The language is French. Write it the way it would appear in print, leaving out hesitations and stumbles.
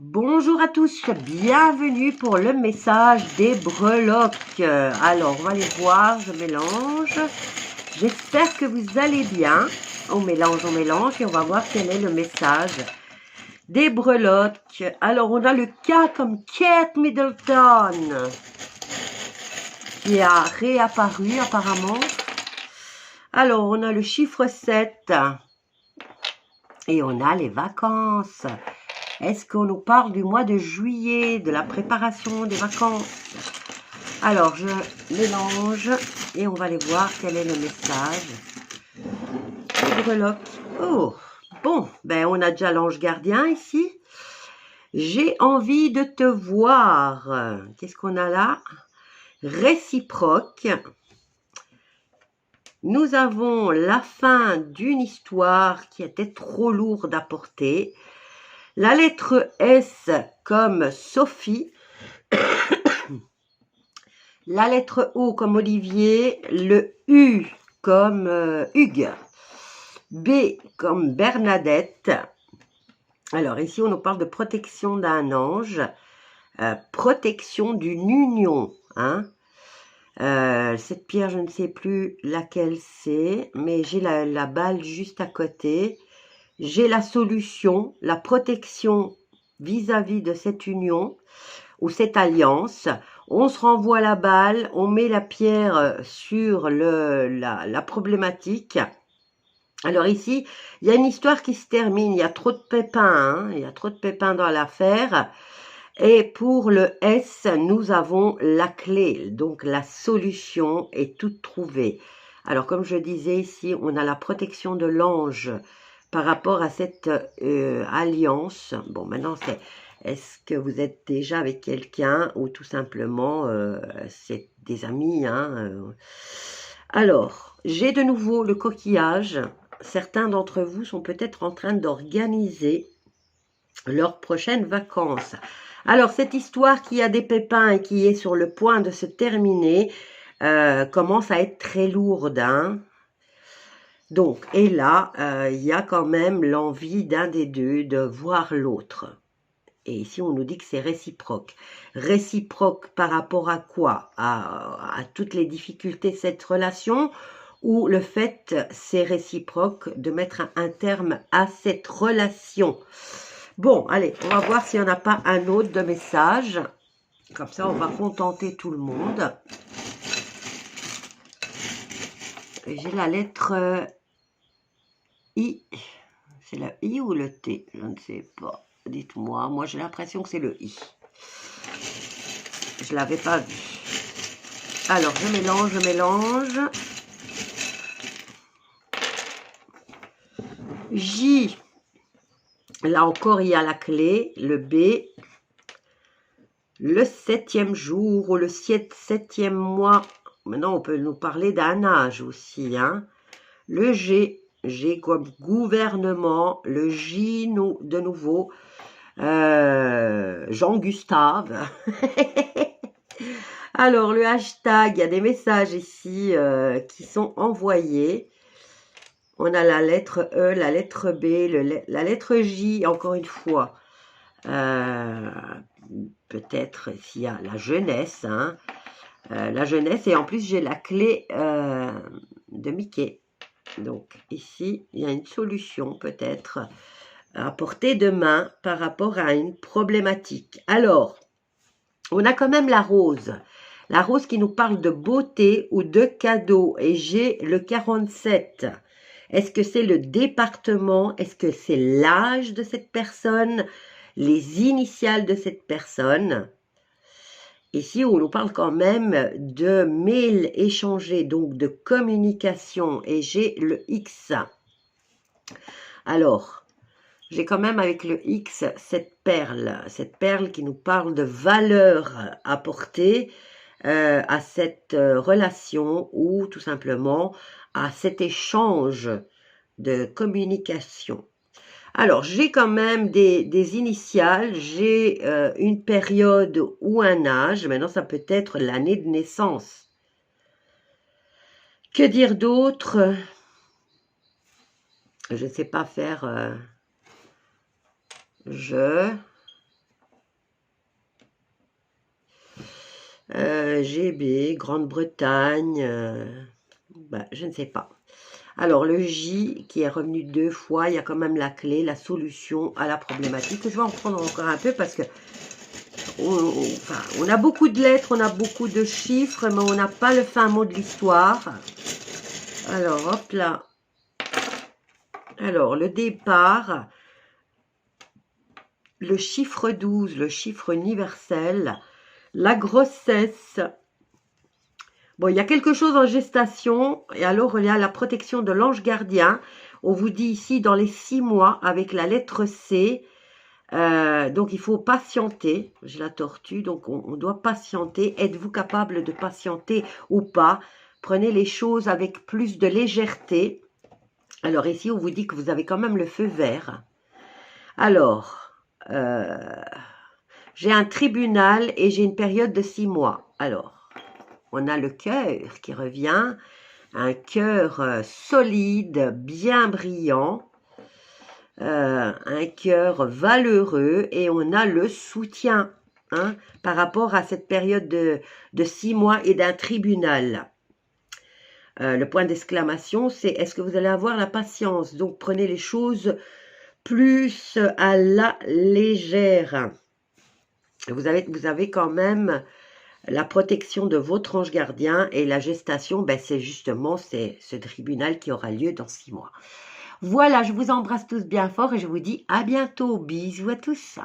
Bonjour à tous, bienvenue pour le message des breloques. Alors, on va les voir, je mélange. J'espère que vous allez bien. On mélange et on va voir quel est le message des breloques. Alors, on a le K comme Kate Middleton qui a réapparu apparemment. Alors, on a le chiffre 7 et on a les vacances. Est-ce qu'on nous parle du mois de juillet, de la préparation des vacances? Alors, je mélange et on va aller voir quel est le message. Les breloques. Oh, bon, ben on a déjà l'ange gardien ici. J'ai envie de te voir. Qu'est-ce qu'on a là? Réciproque. Nous avons la fin d'une histoire qui était trop lourde à porter. La lettre S comme Sophie, la lettre O comme Olivier, le U comme Hugues, B comme Bernadette. Alors ici on nous parle de protection d'un ange, protection d'une union. Hein. Cette pierre, je ne sais plus laquelle c'est, mais j'ai la balle juste à côté. J'ai la solution, la protection vis-à-vis de cette union ou cette alliance. On se renvoie la balle, on met la pierre sur la problématique. Alors ici, il y a une histoire qui se termine, il y a trop de pépins, il y a trop de pépins dans l'affaire. Et pour le S, nous avons la clé, donc la solution est toute trouvée. Alors comme je disais ici, on a la protection de l'ange par rapport à cette alliance. Bon, maintenant, c'est est-ce que vous êtes déjà avec quelqu'un ou tout simplement c'est des amis. Hein, Alors, j'ai de nouveau le coquillage. Certains d'entre vous sont peut-être en train d'organiser leurs prochaines vacances. Alors, cette histoire qui a des pépins et qui est sur le point de se terminer commence à être très lourde, hein. Donc, et là, il y a quand même l'envie d'un des deux de voir l'autre. Et ici, on nous dit que c'est réciproque. Réciproque par rapport à quoi? À toutes les difficultés de cette relation, ou le fait, c'est réciproque, de mettre un terme à cette relation. Bon, allez, on va voir s'il n'y en a pas un autre de message. Comme ça, on va contenter tout le monde. J'ai la lettre I. C'est la I ou le T? Je ne sais pas. Dites-moi. Moi, j'ai l'impression que c'est le I. Je ne l'avais pas vu. Alors, je mélange. J. Là encore, il y a la clé. Le B. Le 7e jour ou le 7e mois. Maintenant, on peut nous parler d'un âge aussi. Hein. Le G. G comme gouvernement. Le J, de nouveau. Jean-Gustave. Alors, le hashtag, il y a des messages ici qui sont envoyés. On a la lettre E, la lettre B, la lettre J, encore une fois. Peut-être s'il y a la jeunesse. Hein. La jeunesse, et en plus, j'ai la clé de Mickey. Donc, ici, il y a une solution, peut-être, à portée de main par rapport à une problématique. Alors, on a quand même la rose. La rose qui nous parle de beauté ou de cadeaux. Et j'ai le 47. Est-ce que c'est le département? Est-ce que c'est l'âge de cette personne? Les initiales de cette personne? Ici, on nous parle quand même de mails échangés, donc de communication. Et j'ai le X. Alors, j'ai quand même avec le X cette perle qui nous parle de valeur apportée à cette relation ou tout simplement à cet échange de communication. Alors, j'ai quand même des initiales, j'ai une période ou un âge, maintenant ça peut être l'année de naissance. Que dire d'autre? Je ne sais pas faire... GB, Grande-Bretagne, je ne sais pas. Alors, le J qui est revenu 2 fois, il y a quand même la clé, la solution à la problématique. Je vais en prendre encore un peu parce que on a beaucoup de lettres, on a beaucoup de chiffres, mais on n'a pas le fin mot de l'histoire. Alors, hop là. Alors, le départ, le chiffre 12, le chiffre universel, la grossesse. Bon, il y a quelque chose en gestation, et alors il y a la protection de l'ange gardien. On vous dit ici dans les 6 mois avec la lettre C. Donc il faut patienter. J'ai la tortue, donc on doit patienter. Êtes-vous capable de patienter ou pas? Prenez les choses avec plus de légèreté. Alors ici, on vous dit que vous avez quand même le feu vert. Alors, j'ai un tribunal et j'ai une période de 6 mois. Alors, on a le cœur qui revient. Un cœur solide, bien brillant. Un cœur valeureux. Et on a le soutien par rapport à cette période de 6 mois et d'un tribunal. Le point d'exclamation, c'est est-ce que vous allez avoir la patience? Donc, prenez les choses plus à la légère. Vous avez quand même la protection de votre ange gardien et la gestation, c'est justement ce tribunal qui aura lieu dans 6 mois. Voilà, je vous embrasse tous bien fort et je vous dis à bientôt. Bisous à tous.